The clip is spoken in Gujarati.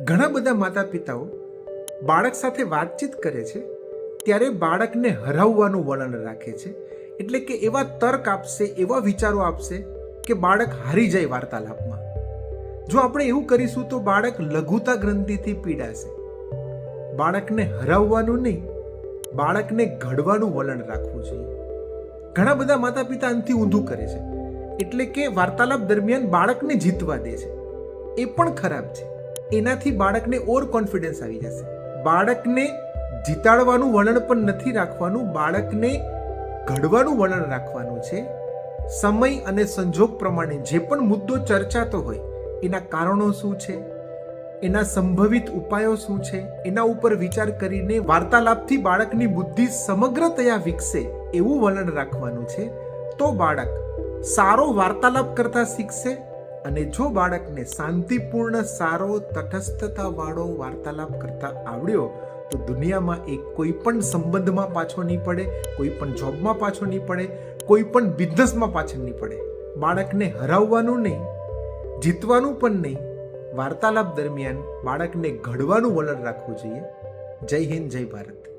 ઘણા બધા માતા પિતાઓ બાળક સાથે વાતચીત કરે છે ત્યારે બાળકને હરાવવાનું વલણ રાખે છે. એટલે કે એવા તર્ક આપશે, એવા વિચારો આપશે કે બાળક હારી જાય વાર્તાલાપમાં. જો આપણે એવું કરીશું તો બાળક લઘુતા ગ્રંથિથી પીડાશે. બાળકને હરાવવાનું નહીં, બાળકને ઘડવાનું વલણ રાખવું જોઈએ. ઘણા બધા માતા પિતા આનાથી ઊંધું કરે છે. એટલે કે વાર્તાલાપ દરમિયાન બાળકને જીતવા દે છે. એ પણ ખરાબ છે. એનાથી બાળકને ઓવર કોન્ફિડન્સ આવી જશે. બાળકને જીતાડવાનું વલણ પણ નથી રાખવાનું, બાળકને ઘડવાનું વલણ રાખવાનું છે. સમય અને સંજોગ પ્રમાણે જે પણ મુદ્દો ચર્ચાતો હોય, એના કારણો શું છે, એના સંભવિત ઉપાયો શું છે, એના ઉપર વિચાર કરીને વાર્તાલાપથી બાળકની બુદ્ધિ સમગ્રતયા વિકસે એવું વલણ રાખવાનું છે. તો બાળક સારો વાર્તાલાપ કરતા શીખશે. અને જો બાળકને શાંતિપૂર્ણ, સારો, તટસ્થતાવાળો વાર્તાલાપ કરતા આવડ્યો તો દુનિયામાં એ કોઈ પણ સંબંધમાં પાછો નહીં પડે, કોઈ પણ જોબમાં પાછો નહીં પડે, કોઈ પણ બિઝનેસમાં પાછળ નહીં પડે. બાળકને હરાવવાનું નહીં, જીતવાનું પણ નહીં, વાર્તાલાપ દરમિયાન બાળકને ઘડવાનું વલણ રાખવું જોઈએ. જય હિન્દ, જય ભારત.